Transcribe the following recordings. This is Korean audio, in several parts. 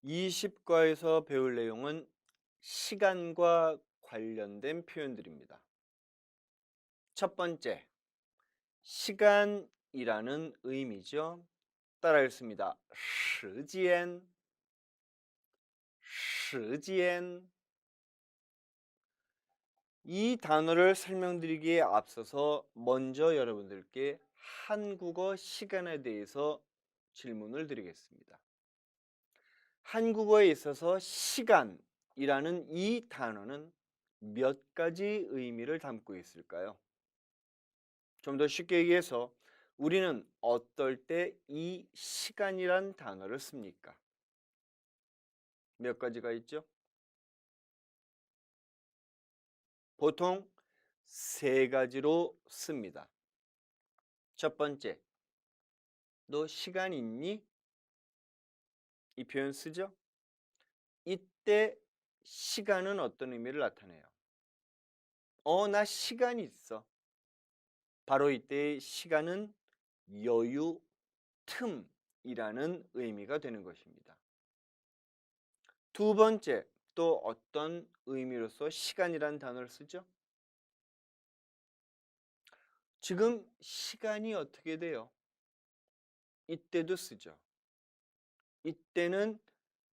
20과에서 배울 내용은 시간과 관련된 표현들입니다. 첫 번째, 시간이라는 의미죠. 따라 읽습니다. 时间, 时间. 이 단어를 설명드리기에 앞서서 먼저 여러분들께 한국어 시간에 대해서 질문을 드리겠습니다. 한국어에 있어서 시간이라는 이 단어는 몇 가지 의미를 담고 있을까요? 좀 더 쉽게 얘기해서 우리는 어떨 때 이 시간이란 단어를 씁니까? 몇 가지가 있죠? 보통 세 가지로 씁니다. 첫 번째, 너 시간 있니? 이 표현 쓰죠? 이때 시간은 어떤 의미를 나타내요? 나 시간 있어. 바로 이때의 시간은 여유, 틈이라는 의미가 되는 것입니다. 두 번째, 또 어떤 의미로서 시간이라는 단어를 쓰죠? 지금 시간이 어떻게 돼요? 이때도 쓰죠. 이때는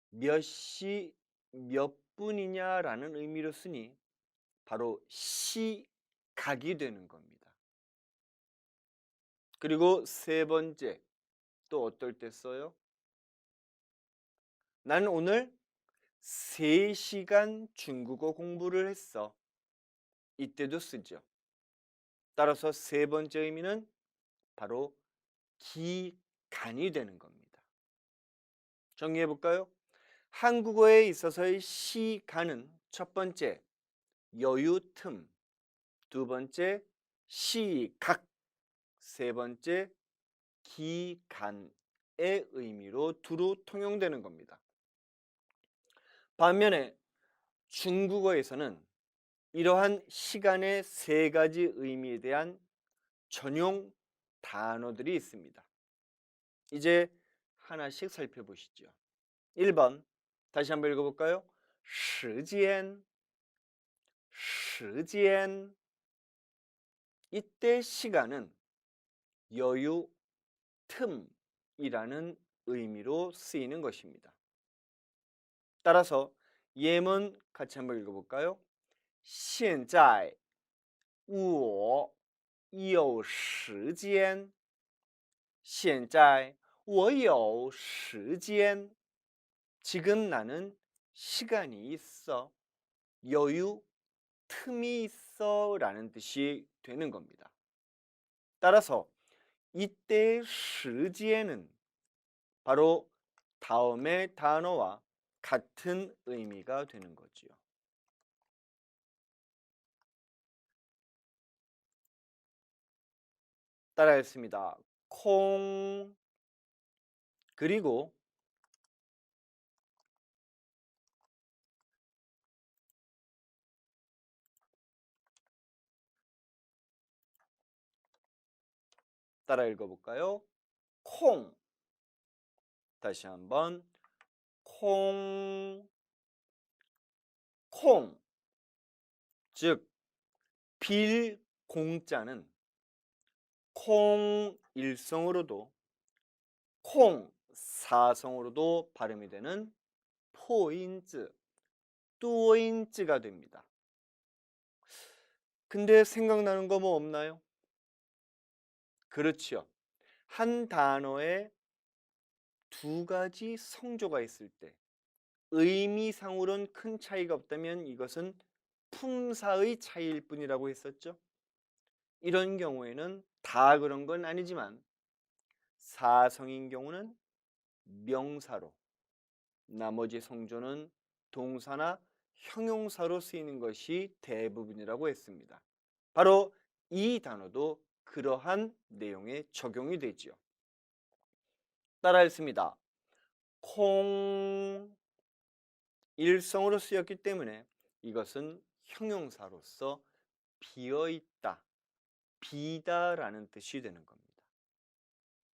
몇 시, 몇 분이냐라는 의미로 쓰니 바로 시각이 되는 겁니다. 그리고 세 번째, 또 어떨 때 써요? 나는 오늘 3시간 중국어 공부를 했어. 이때도 쓰죠. 따라서 세 번째 의미는 바로 기간이 되는 겁니다. 정리해 볼까요? 한국어에 있어서의 시간은 첫 번째, 여유 틈, 두 번째, 시각, 세 번째, 기간의 의미로 두루 통용되는 겁니다. 반면에 중국어에서는 이러한 시간의 세 가지 의미에 대한 전용 단어들이 있습니다. 이제 하나씩 살펴보시죠. 1번 다시 한번 읽어볼까요? 时间, 时间. 이때 시간은 여유, 틈이라는 의미로 쓰이는 것입니다. 따라서 예문 같이 한번 읽어볼까요? 现在我有时间现在我有时间 지금 나는 시간이 있어. 여유, 틈이 있어 라는 뜻이 되는 겁니다. 따라서 이때의 时间은 바로 다음의 단어와 같은 의미가 되는 거지요. 따라했습니다. 콩 그리고 따라 읽어볼까요? 콩 다시 한번 콩 콩 즉 빌 공자는 콩 일성으로도 콩 사성으로도 발음이 되는 포인즈, 뚜어인즈가 됩니다. 근데 생각나는 거 뭐 없나요? 그렇죠. 한 단어에 두 가지 성조가 있을 때 의미상으로는 큰 차이가 없다면 이것은 품사의 차이일 뿐이라고 했었죠. 이런 경우에는 다 그런 건 아니지만 사성인 경우는 명사로 나머지 성조는 동사나 형용사로 쓰이는 것이 대부분이라고 했습니다. 바로 이 단어도 그러한 내용에 적용이 되지요. 따라 했습니다. 콩 일성으로 쓰였기 때문에 이것은 형용사로서 비어있다, 비다라는 뜻이 되는 겁니다.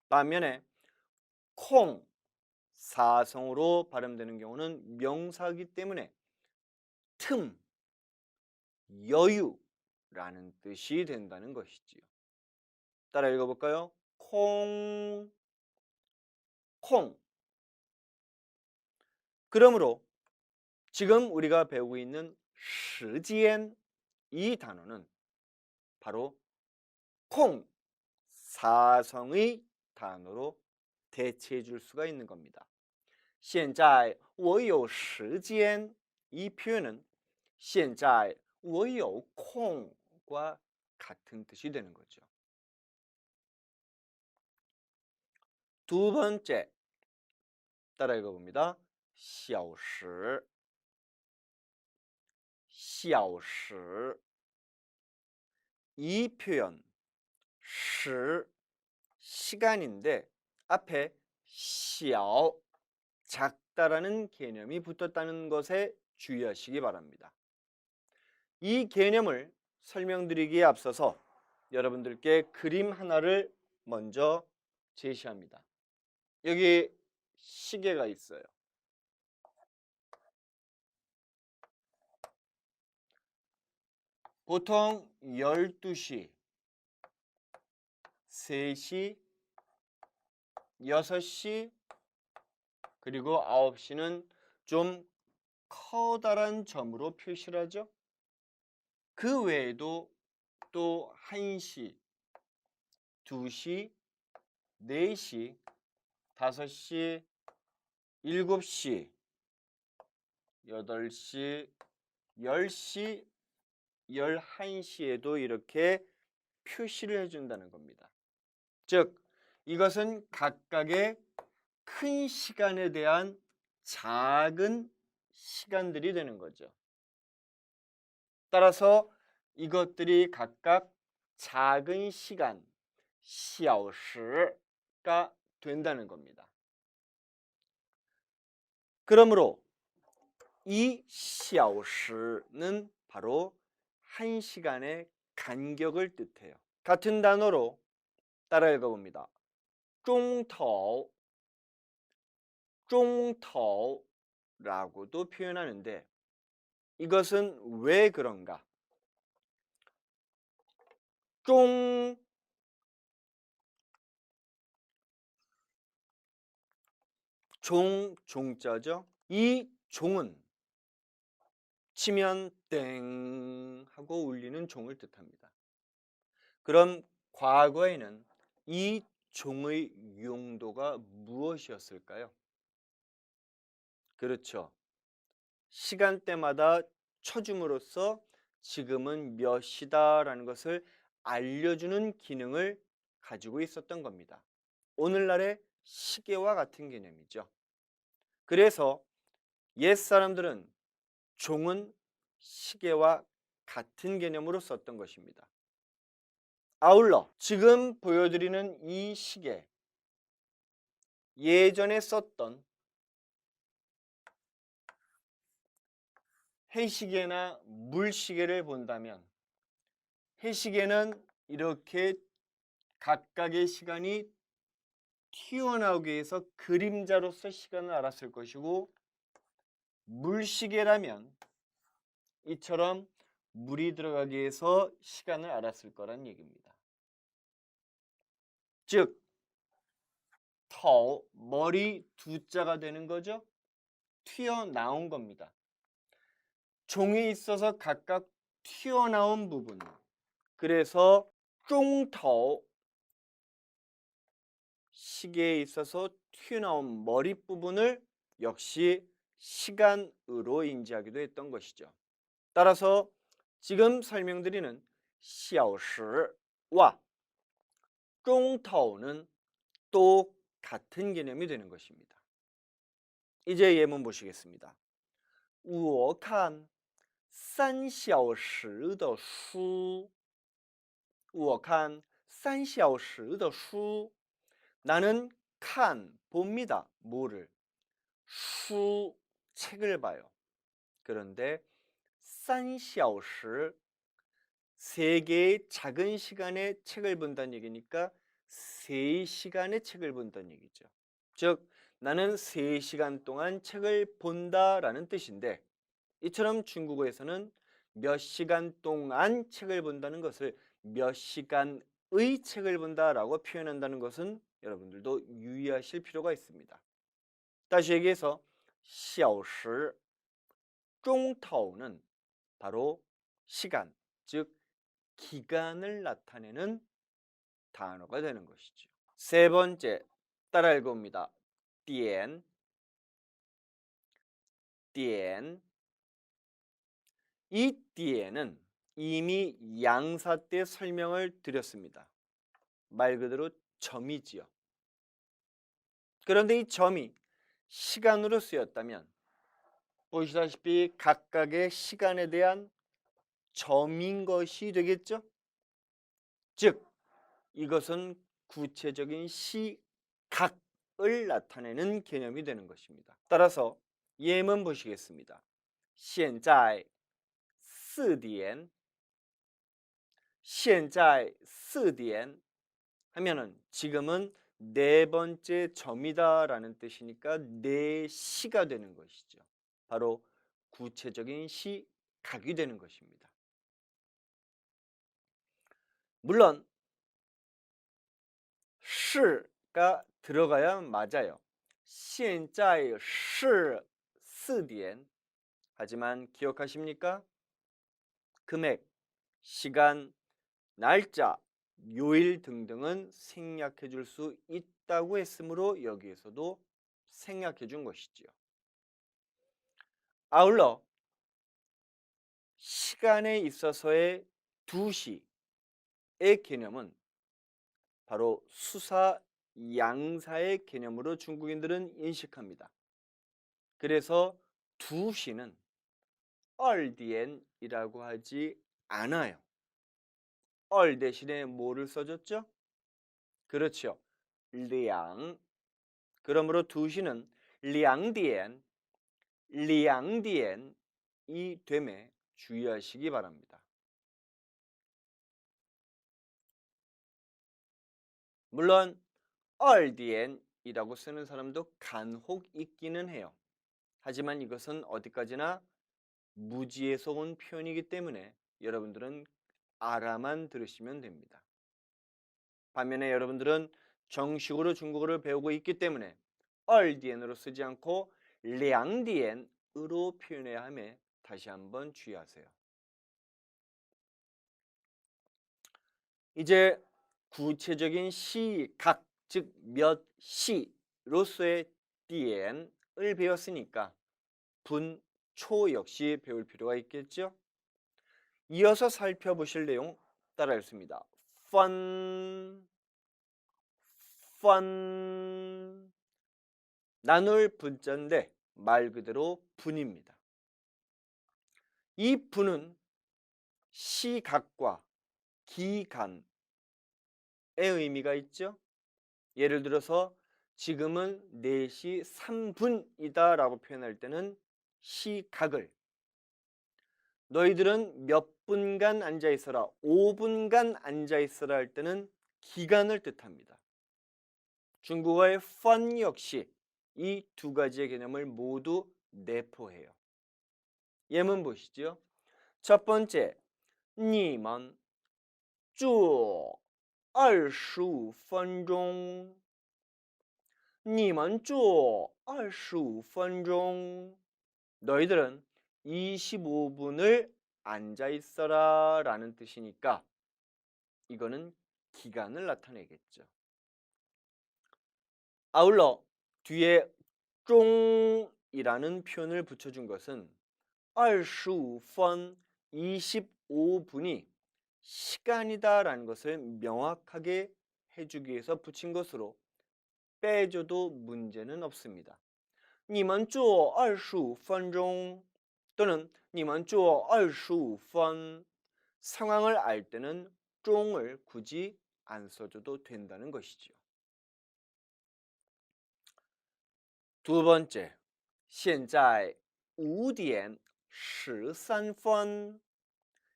반면에 콩 사성으로 발음되는 경우는 명사이기 때문에 틈, 여유라는 뜻이 된다는 것이지요. 따라 읽어볼까요? 콩, 콩. 그러므로 지금 우리가 배우고 있는 시간 이 단어는 바로 콩, 사성의 단어로 대체해 줄 수가 있는 겁니다. 现在我有时间 이 표현은 现在我有空과 같은 뜻이 되는 거죠. 두 번째 따라 읽어봅니다. 小时 小时 이 표현 时 시간인데 앞에 小 작다라는 개념이 붙었다는 것에 주의하시기 바랍니다. 이 개념을 설명드리기에 앞서서 여러분들께 그림 하나를 먼저 제시합니다. 여기 시계가 있어요. 보통 12시, 3시, 6시, 그리고 9시는 좀 커다란 점으로 표시를 하죠. 그 외에도 또 1시, 2시, 4시, 5시, 7시, 8시, 10시, 11시에도 이렇게 표시를 해준다는 겁니다. 즉, 이것은 각각의 큰 시간에 대한 작은 시간들이 되는 거죠. 따라서 이것들이 각각 작은 시간, 小时가 된다는 겁니다. 그러므로 이 小时는 바로 1시간의 간격을 뜻해요. 같은 단어로 따라 읽어봅니다. 钟头, 钟头 라고도 표현하는데 이것은 왜 그런가? 종자죠. 이 종은 치면 땡 하고 울리는 종을 뜻합니다. 그럼 과거에는 이 종의 용도가 무엇이었을까요? 그렇죠. 시간대마다 쳐줌으로써 지금은 몇 시다라는 것을 알려주는 기능을 가지고 있었던 겁니다. 오늘날의 시계와 같은 개념이죠. 그래서 옛 사람들은 종은 시계와 같은 개념으로 썼던 것입니다. 아울러 지금 보여드리는 이 시계, 예전에 썼던 해시계나 물시계를 본다면 해시계는 이렇게 각각의 시간이 튀어나오기 위해서 그림자로서 시간을 알았을 것이고 물시계라면 이처럼 물이 들어가기 위해서 시간을 알았을 거란 얘기입니다. 즉, 머리 두자가 되는 거죠. 튀어나온 겁니다. 종에 있어서 각각 튀어나온 부분. 그래서 钟头 시계에 있어서 튀어나온 머리 부분을 역시 시간으로 인지하기도 했던 것이죠. 따라서 지금 설명드리는 小时와 钟头는 또 같은 개념이 되는 것입니다. 이제 예문 보시겠습니다. 我看3小时的书我看3小时的书 나는 봅니다. 뭐를? 책을 봐요. 그런데 3小时 세 개의 작은 시간에 책을 본다는 얘기니까 3시간의 책을 본다는 얘기죠. 즉 나는 3시간 동안 책을 본다라는 뜻인데 이처럼 중국어에서는 몇 시간 동안 책을 본다는 것을 몇 시간의 책을 본다라고 표현한다는 것은 여러분들도 유의하실 필요가 있습니다. 다시 얘기해서 小时, 中头는 바로 시간, 즉 기간을 나타내는 단어가 되는 것이죠. 세 번째, 따라 읽어봅니다. 点, 点. 이 点은 이미 양사 때 설명을 드렸습니다. 말 그대로 점이지요. 그런데 이 점이 시간으로 쓰였다면 보시다시피 각각의 시간에 대한 점인 것이 되겠죠? 즉 이것은 구체적인 시각을 나타내는 개념이 되는 것입니다. 따라서 예문 보시겠습니다. 现在4点, 现在4点 하면은 지금은 네 번째 점이다라는 뜻이니까 4시가 되는 것이죠. 바로 구체적인 시각이 되는 것입니다. 물론 是가 들어가야 맞아요. 现在是4点. 하지만 기억하십니까? 금액, 시간, 날짜, 요일 등등은 생략해 줄 수 있다고 했으므로 여기에서도 생략해 준 것이지요. 아울러 시간에 있어서의 2시의 개념은 바로 수사 양사의 개념으로 중국인들은 인식합니다. 그래서 2시는 2点이라고 하지 않아요. 2 대신에 뭐를 써줬죠? 그렇죠. 2. 그러므로 2시는 2点, 2点이 됨에 주의하시기 바랍니다. 물론 2点이라고 쓰는 사람도 간혹 있기는 해요. 하지만 이것은 어디까지나 무지에서 온 표현이기 때문에 여러분들은 알아만 들으시면 됩니다. 반면에 여러분들은 정식으로 중국어를 배우고 있기 때문에 2点으로 쓰지 않고 2点으로 표현해야 함에 다시 한번 주의하세요. 이제 구체적인 시각, 즉 몇 시로서의 点을 배웠으니까 분, 초 역시 배울 필요가 있겠죠? 이어서 살펴보실 내용 따라 읽습니다. 펀, 펀. 나눌 분자인데 말 그대로 분입니다. 이 분은 시각과 기간의 의미가 있죠. 예를 들어서 지금은 4시 3분이다 라고 표현할 때는 시각을, 너희들은 몇 분간 앉아 있어라, 5분간 앉아 있어라 할 때는 기간을 뜻합니다. 중국어의 펀 역시 이 2가지의 개념을 모두 내포해요. 예문 보시죠. 첫 번째, 你们坐25分钟. 你们坐25分钟. 너희들은 25분을 앉아 있어라 라는 뜻이니까 이거는 기간을 나타내겠죠. 아울러 뒤에 쫑이라는 표현을 붙여준 것은 25분, 25분이 시간이다라는 것을 명확하게 해주기 위해서 붙인 것으로 빼줘도 문제는 없습니다. 你们坐25分钟 또는 你们坐25分 상황을 알 때는 쫑을 굳이 안 써줘도 된다는 것이죠. 두 번째, 现在5点13分.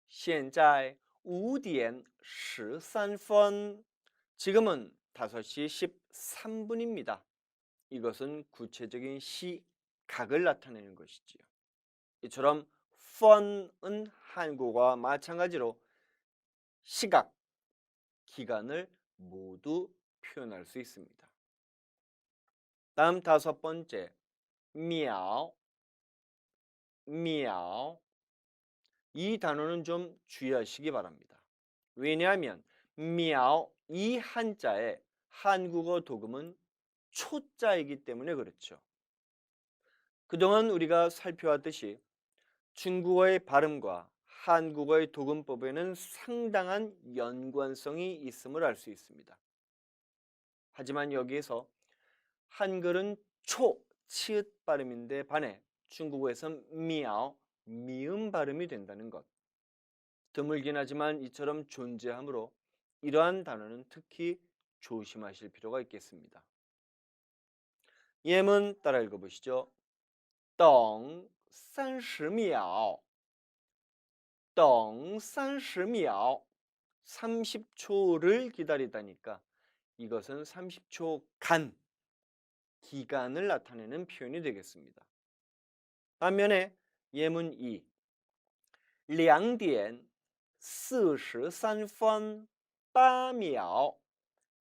现在5点13分. 지금은 5시 13분입니다. 이것은 구체적인 시각을 나타내는 것이지요. 이처럼 펀은 한국어와 마찬가지로 시각, 기간을 모두 표현할 수 있습니다. 다음 5번째, 미ao, 미ao. 이 단어는 좀 주의하시기 바랍니다. 왜냐하면 미ao 이 한자의 한국어 도금은 초자이기 때문에 그렇죠. 그동안 우리가 살펴왔듯이 중국어의 발음과 한국어의 도금법에는 상당한 연관성이 있음을 알 수 있습니다. 하지만 여기에서 한글은 초, 치읓 발음인데 반해 중국어에선 미ao, 미음 발음이 된다는 것. 드물긴 하지만 이처럼 존재하므로 이러한 단어는 특히 조심하실 필요가 있겠습니다. 예문 따라 읽어보시죠. 等30秒等30秒 30초를 기다리다니까 이것은 30초간 기간을 나타내는 표현이 되겠습니다. 반면에 예문 2 2点43分8秒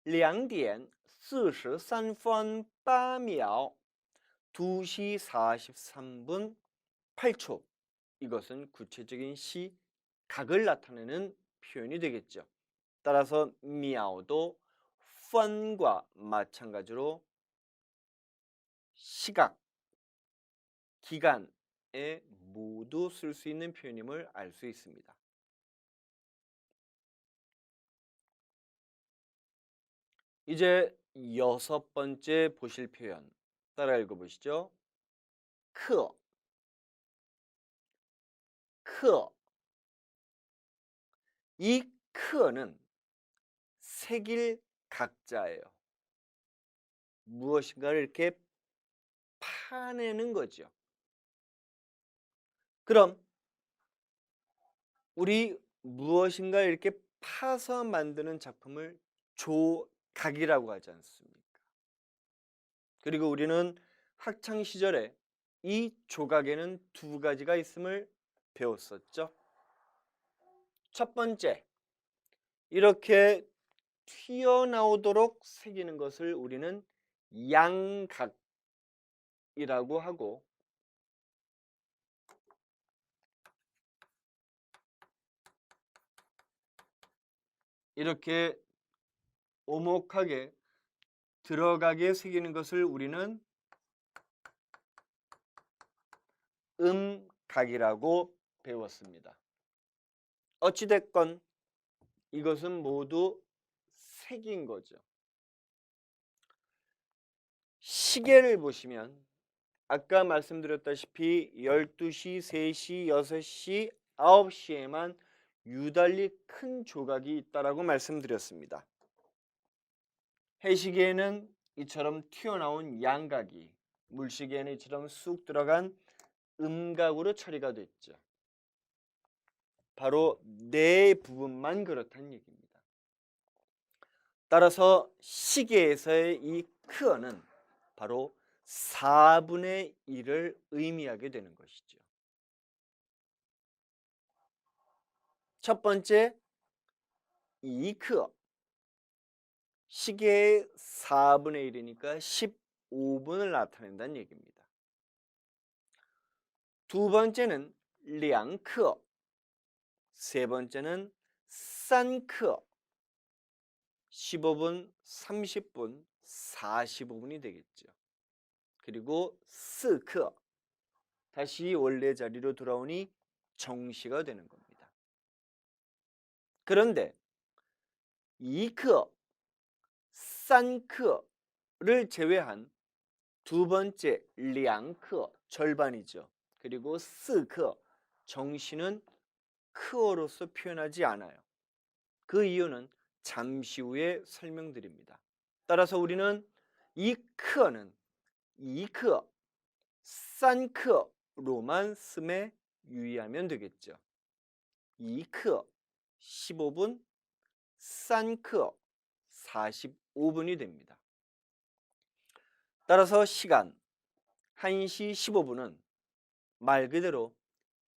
2点43分8秒 2시 43분 8초 이것은 구체적인 시각을 나타내는 표현이 되겠죠. 따라서 미아오도 펀과 마찬가지로 시각, 기간에 모두 쓸 수 있는 표현임을 알 수 있습니다. 이제 6번째 보실 표현 따라 읽어보시죠. 크, 크. 이 크는 색일 각자예요. 무엇인가를 이렇게 파내는 거죠. 그럼 우리 무엇인가 이렇게 파서 만드는 작품을 조각이라고 하지 않습니까? 그리고 우리는 학창 시절에 이 조각에는 2가지가 있음을 배웠었죠. 첫 번째, 이렇게 튀어나오도록 새기는 것을 우리는 양각이라고 하고, 이렇게 오목하게 들어가게 새기는 것을 우리는 음각이라고 배웠습니다. 어찌됐건 이것은 모두 색인 거죠. 시계를 보시면 아까 말씀드렸다시피 12시, 3시, 6시, 9시에만 유달리 큰 조각이 있다라고 말씀드렸습니다. 해시계에는 이처럼 튀어나온 양각이, 물시계에는 이처럼 쑥 들어간 음각으로 처리가 됐죠. 바로 네 부분만 그렇다는 얘기입니다. 따라서 시계에서의 이 크어는 바로 4분의 1을 의미하게 되는 것이죠. 첫 번째, 이 크어. 시계의 4분의 1이니까 15분을 나타낸다는 얘기입니다. 두 번째는 2크어. 세 번째는 3크어. 15분, 30분, 45분이 되겠죠. 그리고 4크어. 다시 원래 자리로 돌아오니 정시가 되는 겁니다. 그런데 2크어, 3크어를 제외한 두 번째 2크어, 절반이죠. 그리고 4크어, 정시는 크어로서 표현하지 않아요. 그 이유는 잠시 후에 설명드립니다. 따라서 우리는 이 크어는 2크어, 3크어로만 쓰에 유의하면 되겠죠. 2크어 15분, 3크어 45분이 됩니다. 따라서 시간 1시 15분은 말 그대로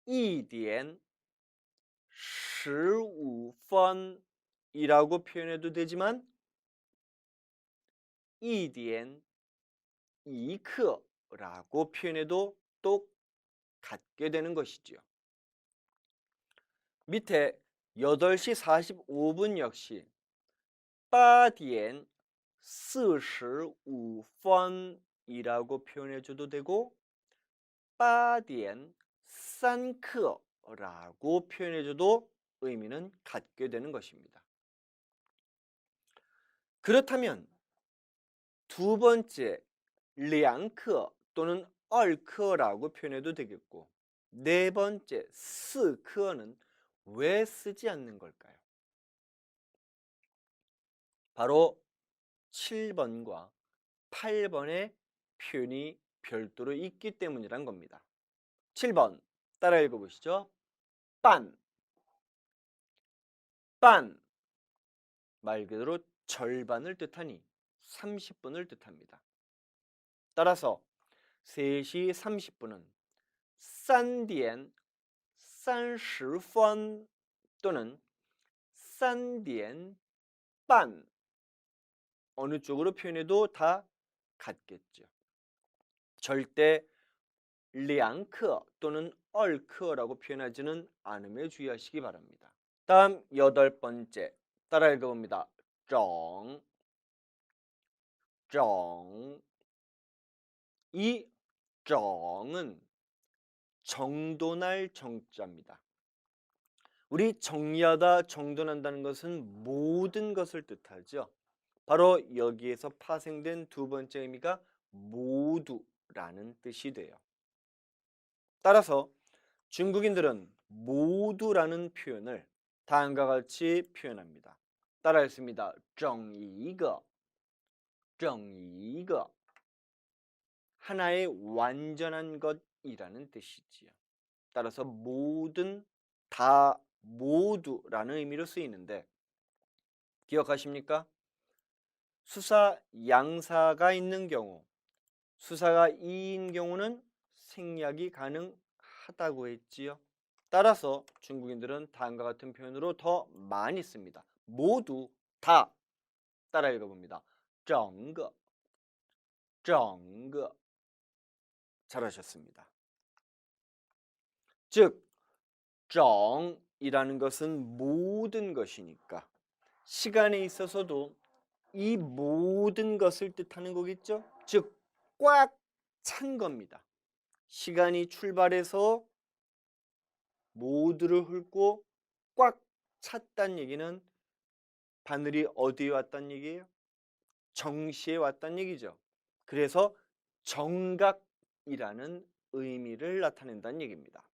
1点 15分이라고 표현해도 되지만 1点 2刻라고 표현해도 똑같게 되는 것이지요. 밑에 8시 45분 역시 8点 45分이라고 표현해줘도 되고 8点 3刻라고 표현해줘도 의미는 같게 되는 것입니다. 그렇다면 두 번째 2刻 또는 2刻라고 표현해도 되겠고 네 번째 4刻는 왜 쓰지 않는 걸까요? 바로 7번과 8번의 표현이 별도로 있기 때문이란 겁니다. 7번 따라 읽어보시죠. 반, 반 말 그대로 절반을 뜻하니 30분을 뜻합니다. 따라서 3시 30분은 3点 30分 또는 3点 반 어느 쪽으로 표현해도 다 같겠죠. 절대 2刻 또는 2刻라고 표현하지는 않음에 주의하시기 바랍니다. 다음 8번째 따라 읽어봅니다. 정, 정. 이 정은 정돈할 정자입니다. 우리 정리하다 정돈한다는 것은 모든 것을 뜻하죠. 바로 여기에서 파생된 두 번째 의미가 모두라는 뜻이 돼요. 따라서 중국인들은 모두라는 표현을 다음과 같이 표현합니다. 따라 읽습니다. 整一个, 整一个. 하나의 완전한 것이라는 뜻이지요. 따라서 모든, 다, 모두라는 의미로 쓰이는데 기억하십니까? 수사 양사가 있는 경우, 수사가 이인 경우는 생략이 가능하다고 했지요. 따라서 중국인들은 다음과 같은 표현으로 더 많이 씁니다. 모두, 다. 따라 읽어봅니다. 整个, 整个. 잘하셨습니다. 즉, 整이라는 것은 모든 것이니까 시간에 있어서도 이 모든 것을 뜻하는 거겠죠? 즉, 꽉 찬 겁니다. 시간이 출발해서 모두를 훑고 꽉 찼다는 얘기는 바늘이 어디에 왔다는 얘기예요? 정시에 왔다는 얘기죠. 그래서 정각이라는 의미를 나타낸다는 얘기입니다.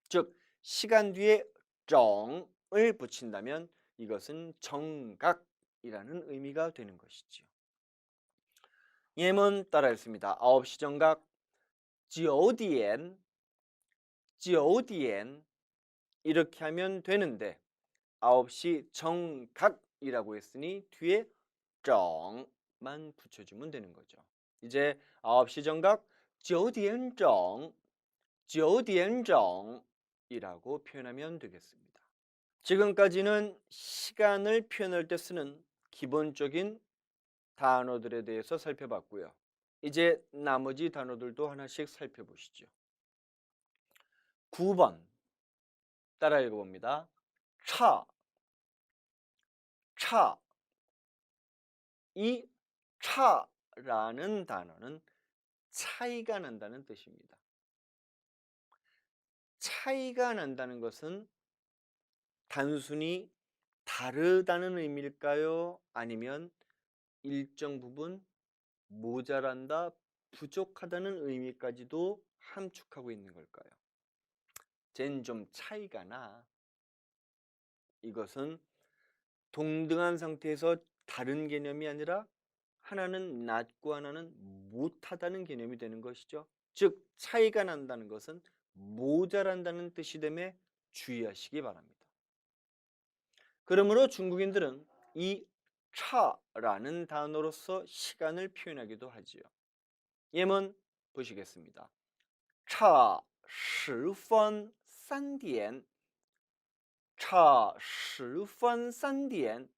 즉 시간 뒤에 정을 붙인다면 이것은 정각이라는 의미가 되는 것이죠. 예문 따라 읽습니다. 9시 정각 9点 9点 이렇게 하면 되는데 9시 정각이라고 했으니 뒤에 정만 붙여주면 되는 거죠. 이제 9시 정각 9点整 9点整 이라고 표현하면 되겠습니다. 지금까지는 시간을 표현할 때 쓰는 기본적인 단어들에 대해서 살펴봤고요. 이제 나머지 단어들도 하나씩 살펴보시죠. 9번 따라 읽어봅니다. 차, 차. 이 차라는 단어는 차이가 난다는 뜻입니다. 차이가 난다는 것은 단순히 다르다는 의미일까요? 아니면 일정 부분 모자란다, 부족하다는 의미까지도 함축하고 있는 걸까요? 쟨 좀 차이가 나. 이것은 동등한 상태에서 다른 개념이 아니라 하나는 낮고 하나는 못하다는 개념이 되는 것이죠. 즉 차이가 난다는 것은 모자란다는 뜻이 됨에 주의하시기 바랍니다. 그러므로 중국인들은 이 차라는 단어로서 시간을 표현하기도 하지요. 예문 보시겠습니다. 差10分3点 差10分3点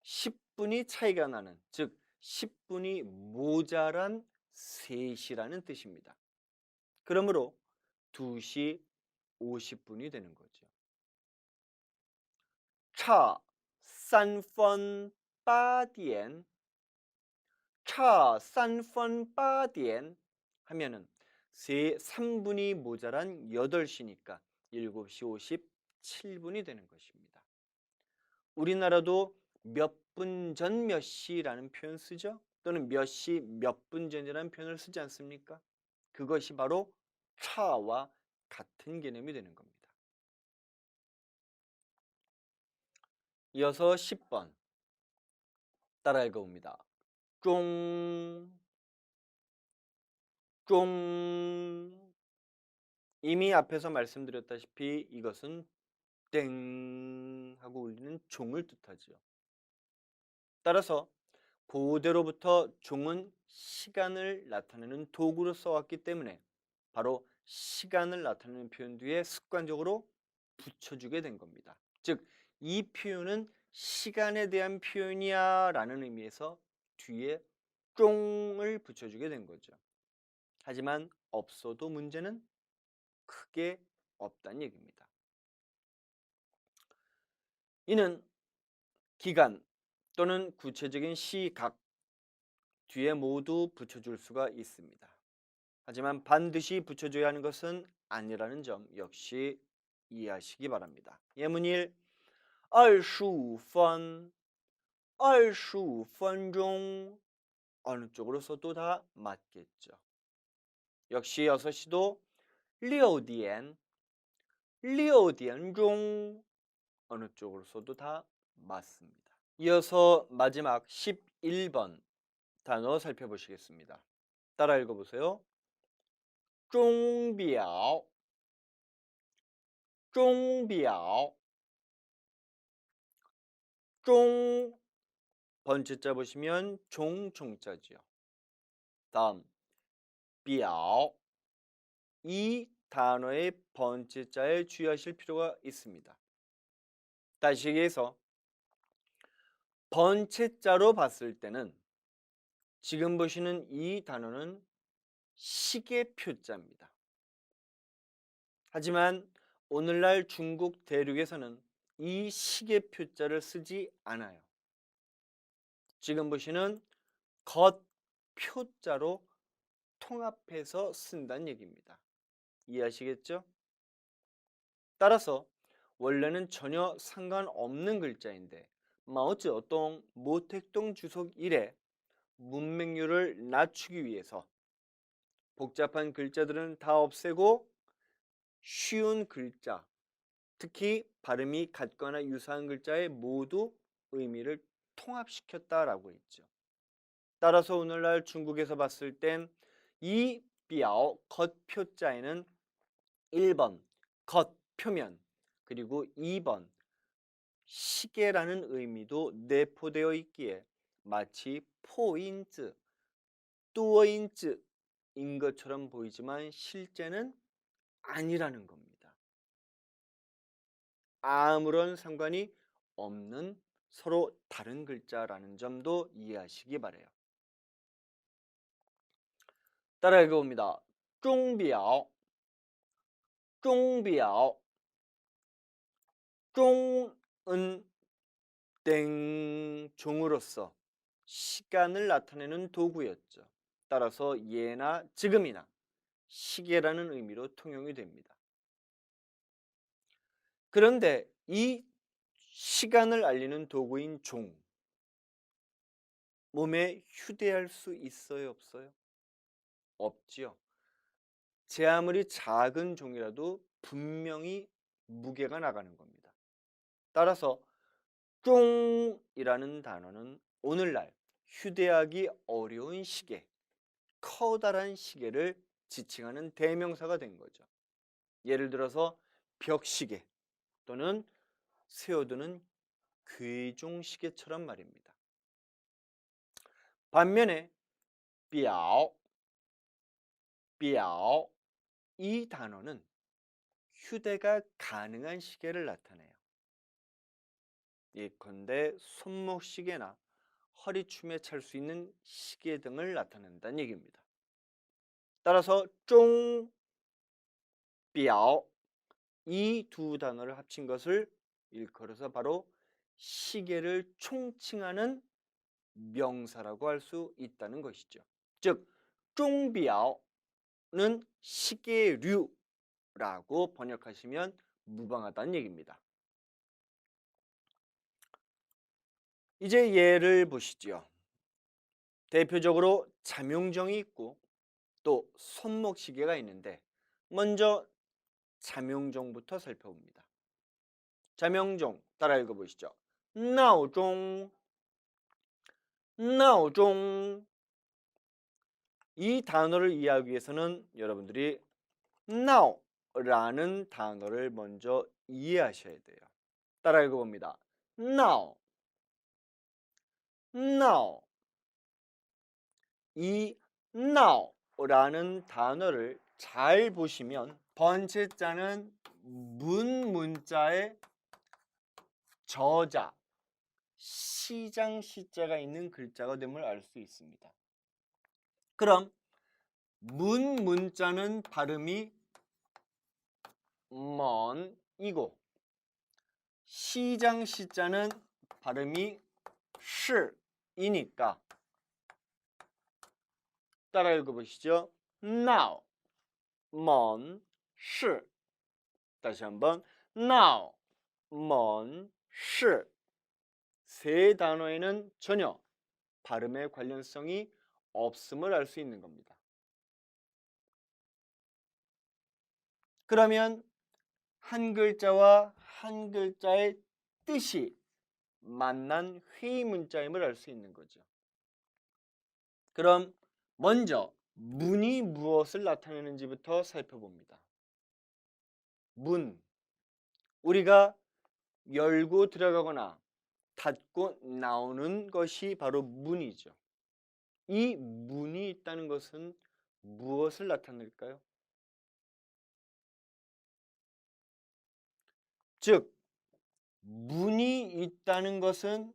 10분이 차이가 나는, 즉 10분이 모자란 3시라는 뜻입니다. 그러므로 2시 50분이 되는 거죠. 差3分8点 差3分8点 하면은 3분이 모자란 8시니까 7시 57분이 되는 것입니다. 우리나라도 몇 분 전 몇 시라는 표현 쓰죠? 또는 몇 시 몇 분 전이라는 표현을 쓰지 않습니까? 그것이 바로 차와 같은 개념이 되는 겁니다. 이어서 10번 따라 읽어봅니다. 쫑, 쫑. 이미 앞에서 말씀드렸다시피 이것은 땡 하고 울리는 종을 뜻하지요. 따라서 고대로부터 종은 시간을 나타내는 도구로 써왔기 때문에 바로 시간을 나타내는 표현 뒤에 습관적으로 붙여주게 된 겁니다. 즉, 이 표현은 시간에 대한 표현이야 라는 의미에서 뒤에 쫑을 붙여주게 된 거죠. 하지만 없어도 문제는 크게 없다는 얘기입니다. 이는 기간 또는 구체적인 시각 뒤에 모두 붙여줄 수가 있습니다. 하지만 반드시 붙여줘야 하는 것은 아니라는 점 역시 이해하시기 바랍니다. 예문 1, 25분, 25분 钟 어느 쪽으로 써도 다 맞겠죠. 역시 6시도 6点, 6点钟 어느 쪽으로 써도 다 맞습니다. 이어서 마지막 11번 단어 살펴보시겠습니다. 따라 읽어보세요. 钟表, 钟表, 钟 번째자 보시면 종자지요. 다음 表 이 단어의 번째자에 주의하실 필요가 있습니다. 다시 얘기해서 번째자로 봤을 때는 지금 보시는 이 단어는 시계표자입니다. 하지만 오늘날 중국 대륙에서는 이 시계표자를 쓰지 않아요. 지금 보시는 겉표자로 통합해서 쓴다는 얘기입니다. 이해하시겠죠? 따라서 원래는 전혀 상관없는 글자인데 마오쩌둥 모택동 주석 이래 문맹률을 낮추기 위해서 복잡한 글자들은 다 없애고 쉬운 글자, 특히 발음이 같거나 유사한 글자에 모두 의미를 통합시켰다라고 했죠. 따라서 오늘날 중국에서 봤을 땐 이 뼈 겉표자에는 1번 겉 표면 그리고 2번 시계라는 의미도 내포되어 있기에 마치 포인트, 뚜어인트인 것처럼 보이지만 실제는 아니라는 겁니다. 아무런 상관이 없는 서로 다른 글자라는 점도 이해하시기 바라요. 따라 읽어봅니다. 钟表, 钟表, 钟은 땡 종으로서 시간을 나타내는 도구였죠. 따라서 예나 지금이나 시계라는 의미로 통용이 됩니다. 그런데 이 시간을 알리는 도구인 종, 몸에 휴대할 수 있어요, 없어요? 없지요. 제 아무리 작은 종이라도 분명히 무게가 나가는 겁니다. 따라서 쫑이라는 단어는 오늘날 휴대하기 어려운 시계, 커다란 시계를 지칭하는 대명사가 된 거죠. 예를 들어서 벽시계 또는 세워두는 괴종시계처럼 말입니다. 반면에 뼈, 뼈. 이 단어는 휴대가 가능한 시계를 나타내요. 예컨대 손목시계나 허리춤에 찰 수 있는 시계 등을 나타낸다는 얘기입니다. 따라서 쫑, 뼈. 이 두 단어를 합친 것을 일컬어서 바로 시계를 총칭하는 명사라고 할 수 있다는 것이죠. 즉, 쫑비아오는 시계류라고 번역하시면 무방하다는 얘기입니다. 이제 예를 보시죠. 대표적으로 잠용정이 있고 또 손목시계가 있는데 먼저 잠용정부터 살펴봅니다. 잠용정 따라 읽어보시죠. 闹钟 闹钟 이 단어를 이해하기 위해서는 여러분들이 now라는 단어를 먼저 이해하셔야 돼요. 따라 읽어봅니다. now, now. 이 now라는 단어를 잘 보시면 번째 자는 문자의 저자, 시장 시자가 있는 글자가 됨을 알 수 있습니다. 그럼 문자는 발음이 먼이고 시장 시자는 발음이 시이니까 따라 읽어보시죠. now, 먼, 시. 다시 한번 now, 먼, 시. 세 단어에는 전혀 발음의 관련성이 없음을 알 수 있는 겁니다. 그러면 한 글자와 한 글자의 뜻이 만난 회의 문자임을 알 수 있는 거죠. 그럼 먼저 문이 무엇을 나타내는지부터 살펴봅니다. 문. 우리가 열고 들어가거나 닫고 나오는 것이 바로 문이죠. 이 문이 있다는 것은 무엇을 나타낼까요? 즉, 문이 있다는 것은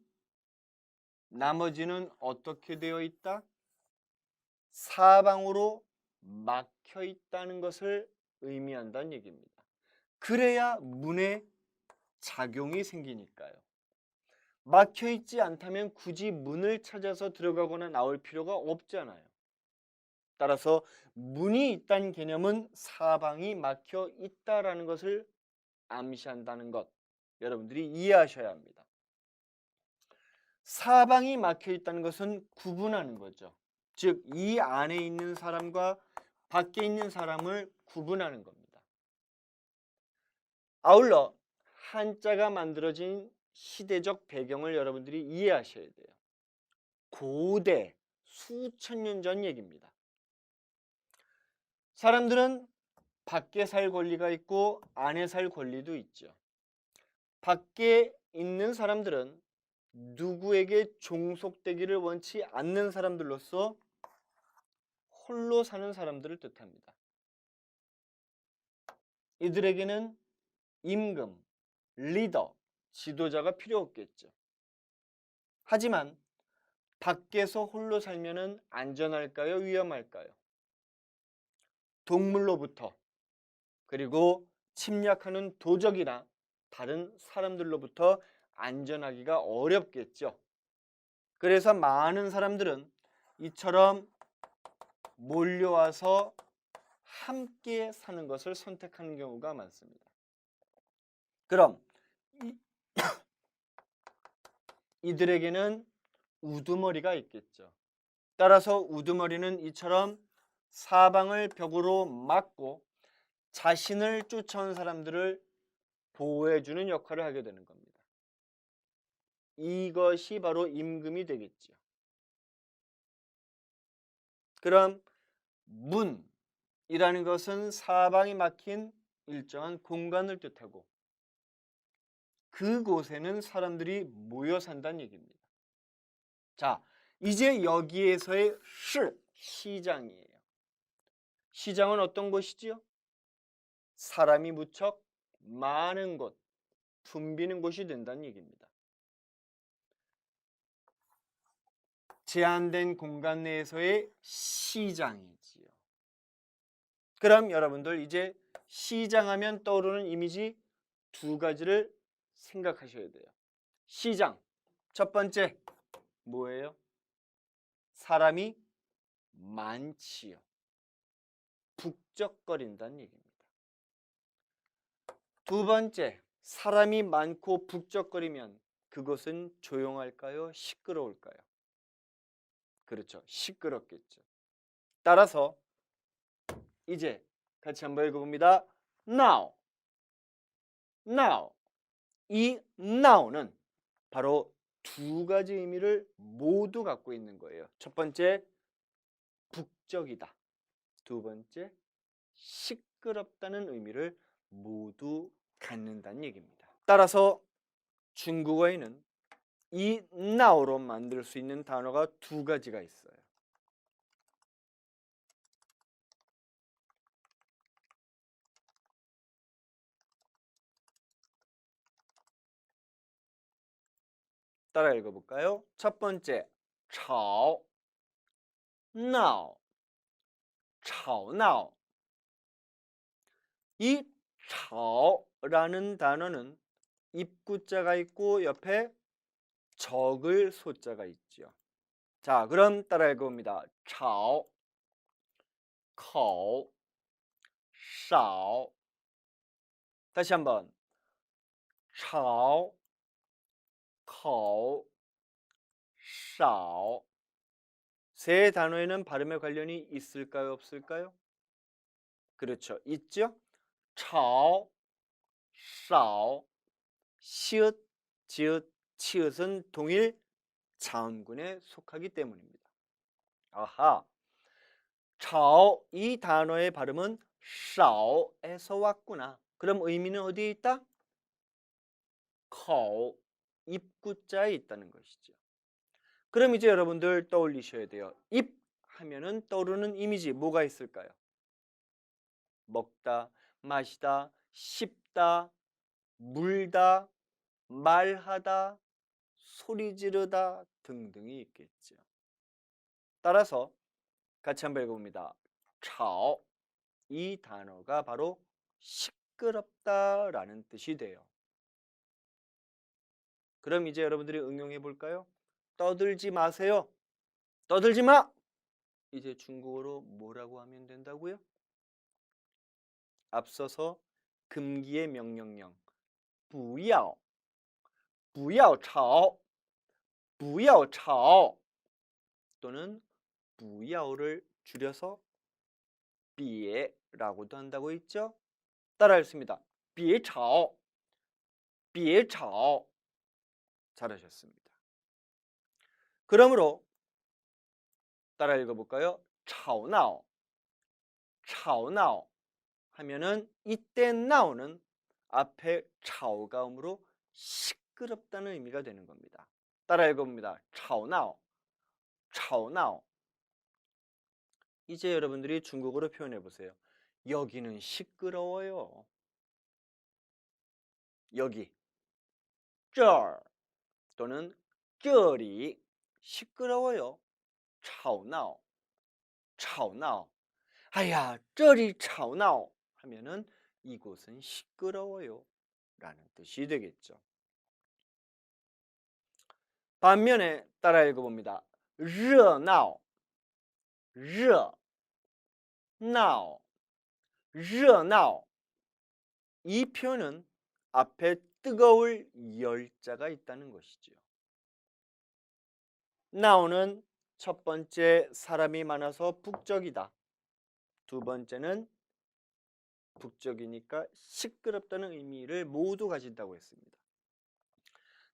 나머지는 어떻게 되어 있다? 사방으로 막혀 있다는 것을 의미한다는 얘기입니다. 그래야 문에 작용이 생기니까요. 막혀 있지 않다면 굳이 문을 찾아서 들어가거나 나올 필요가 없잖아요. 따라서 문이 있다는 개념은 사방이 막혀 있다라는 것을 암시한다는 것, 여러분들이 이해하셔야 합니다. 사방이 막혀 있다는 것은 구분하는 거죠. 즉, 이 안에 있는 사람과 밖에 있는 사람을 구분하는 겁니다. 아울러 한자가 만들어진 시대적 배경을 여러분들이 이해하셔야 돼요. 고대, 수천 년 전 얘기입니다. 사람들은 밖에 살 권리가 있고 안에 살 권리도 있죠. 밖에 있는 사람들은 누구에게 종속되기를 원치 않는 사람들로서 홀로 사는 사람들을 뜻합니다. 이들에게는 임금, 리더, 지도자가 필요 없겠죠. 하지만 밖에서 홀로 살면은 안전할까요? 위험할까요? 동물로부터, 그리고 침략하는 도적이나 다른 사람들로부터 안전하기가 어렵겠죠. 그래서 많은 사람들은 이처럼 몰려와서 함께 사는 것을 선택하는 경우가 많습니다. 그럼 이들에게는 우두머리가 있겠죠. 따라서 우두머리는 이처럼 사방을 벽으로 막고 자신을 쫓아온 사람들을 보호해주는 역할을 하게 되는 겁니다. 이것이 바로 임금이 되겠죠. 그럼 문이라는 것은 사방이 막힌 일정한 공간을 뜻하고 그곳에는 사람들이 모여 산다는 얘기입니다. 자, 이제 여기에서의 시장이에요. 시장은 어떤 곳이지요? 사람이 무척 많은 곳, 붐비는 곳이 된다는 얘기입니다. 제한된 공간 내에서의 시장이지요. 그럼 여러분들 이제 시장하면 떠오르는 이미지 두 가지를 생각하셔야 돼요. 시장, 첫 번째 뭐예요? 사람이 많지요. 북적거린다는 얘기입니다. 두 번째, 사람이 많고 북적거리면 그것은 조용할까요? 시끄러울까요? 그렇죠. 시끄럽겠죠. 따라서 이제 같이 한번 읽어봅니다. Now, now. 이 now는 바로 두 가지 의미를 모두 갖고 있는 거예요. 첫 번째, 북적이다. 두 번째, 시끄럽다는 의미를 모두 갖는다는 얘기입니다. 따라서 중국어에는 이 now로 만들 수 있는 단어가 두 가지가 있어요. 따라 읽어볼까요? 첫 번째, 吵, now, 吵闹. 이 吵라는 단어는 입구자가 있고 옆에 적을 소자가 있죠. 자, 그럼 따라 읽어봅니다. 吵, 口, 少. 다시 한번. 吵, 口, 少. 세 단어에는 발음의 관련이 있을까요, 없을까요? 그렇죠. 있죠? 吵, 少, 시읒, 지읒, 치읒은 동일 자음군에 속하기 때문입니다. 아하. 吵, 이 단어의 발음은 少에서 왔구나. 그럼 의미는 어디에 있다? 口, 입구자에 있다는 것이죠. 그럼 이제 여러분들 떠올리셔야 돼요. 입 하면은 떠오르는 이미지 뭐가 있을까요? 먹다, 마시다, 씹다, 물다, 말하다, 소리 지르다 등등이 있겠죠. 따라서 같이 한번 읽어봅니다. 吵, 이 단어가 바로 시끄럽다라는 뜻이 돼요. 그럼 이제 여러분들이 응용해 볼까요? 떠들지 마세요. 떠들지 마! 이제 중국어로 뭐라고 하면 된다고요? 앞서서 금기의 명령령 不要, 不要吵, 不要吵 또는 不要를 줄여서 别라고도 한다고 했죠? 따라 읽습니다. 别吵, 别吵. 잘하셨습니다. 그러므로 따라 읽어볼까요? 吵闹, 吵闹 하면은 이때 나오는 앞에 吵가음으로 시끄럽다는 의미가 되는 겁니다. 따라 읽어봅니다. 吵闹, 吵闹. 이제 여러분들이 중국어로 표현해 보세요. 여기는 시끄러워요. 여기, 这儿 또는 这里 시끄러워요. 吵闹, 吵闹. 아야, 这里吵闹 하면은 이곳은 시끄러워요 라는 뜻이 되겠죠. 반면에 따라 읽어봅니다. 热闹, 热闹, 热闹. 이 표현은 앞에 뜨거울 열자가 있다는 것이죠. 나오는 첫 번째 사람이 많아서 북적이다. 두 번째는 북적이니까 시끄럽다는 의미를 모두 가진다고 했습니다.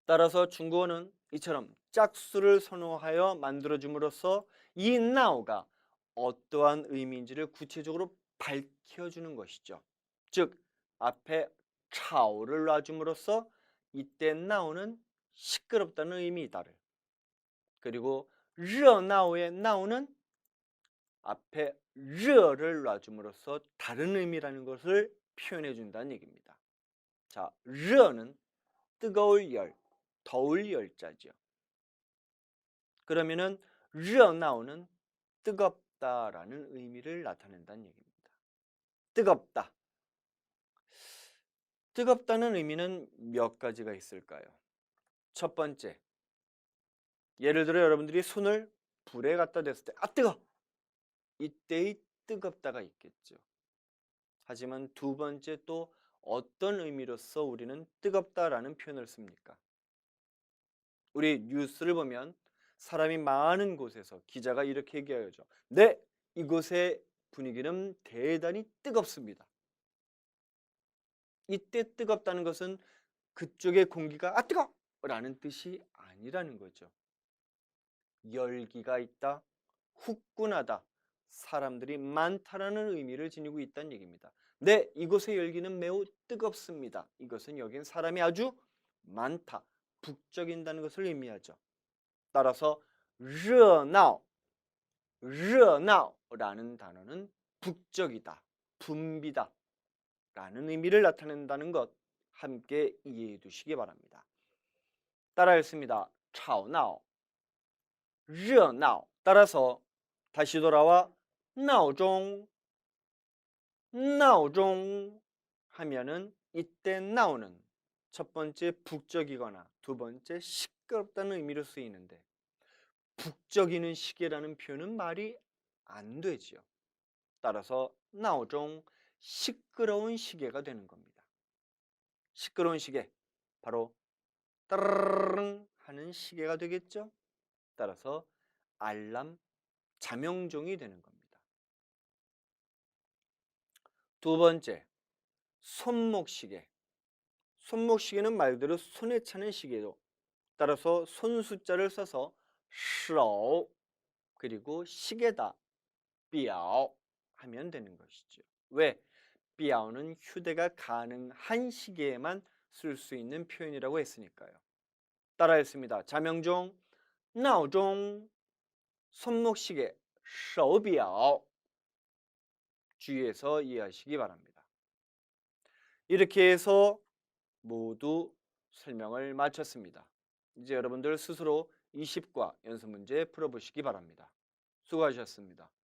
따라서 중국어는 이처럼 짝수를 선호하여 만들어줌으로써 이 나오가 어떠한 의미인지를 구체적으로 밝혀주는 것이죠. 즉 앞에 차오를 놔줌으로써 이때 나오는 시끄럽다는 의미이다를, 그리고 热闹의 나오는 앞에 르를 놔줌으로써 다른 의미라는 것을 표현해 준다는 얘기입니다. 자, 르는 뜨거울 열, 더울 열자죠. 그러면은 르나오는 뜨겁다라는 의미를 나타낸다는 얘기입니다. 뜨겁다. 뜨겁다는 의미는 몇 가지가 있을까요? 첫 번째, 예를 들어 여러분들이 손을 불에 갖다 댔을 때, 아, 뜨거! 이때의 뜨겁다가 있겠죠. 하지만 두 번째 또 어떤 의미로서 우리는 뜨겁다라는 표현을 씁니까? 우리 뉴스를 보면 사람이 많은 곳에서 기자가 이렇게 얘기하죠. 네, 이곳의 분위기는 대단히 뜨겁습니다. 이때 뜨겁다는 것은 그쪽의 공기가 아 뜨거! 라는 뜻이 아니라는 거죠. 열기가 있다, 후끈하다, 사람들이 많다라는 의미를 지니고 있다는 얘기입니다. 네, 이곳의 열기는 매우 뜨겁습니다. 이것은 여긴 사람이 아주 많다, 북적인다는 것을 의미하죠. 따라서 热闹라는 단어는 북적이다, 붐비다 라는 의미를 나타낸다는 것 함께 이해해 두시기 바랍니다. 따라 읽습니다. 吵闹, 热闹. 따라서 다시 돌아와 闹钟, 闹钟 하면은 이때 나오는 첫 번째 북적이거나 두 번째 시끄럽다는 의미로 쓰이는데 북적이는 시계라는 표현은 말이 안 되지요. 따라서 闹钟 시끄러운 시계가 되는 겁니다. 시끄러운 시계 바로 따르릉 하는 시계가 되겠죠. 따라서 알람 자명종이 되는 겁니다. 두 번째, 손목시계. 손목시계는 말 그대로 손에 차는 시계도. 따라서 손 숫자를 써서 手 그리고 시계다, 表 하면 되는 것이죠. 왜? 表는 휴대가 가능한 시계에만 쓸 수 있는 표현이라고 했으니까요. 따라 했습니다. 자명종, 闹钟, 손목시계, 手表 주의해서 이해하시기 바랍니다. 이렇게 해서 모두 설명을 마쳤습니다. 이제 여러분들 스스로 20과 연습 문제 풀어보시기 바랍니다. 수고하셨습니다.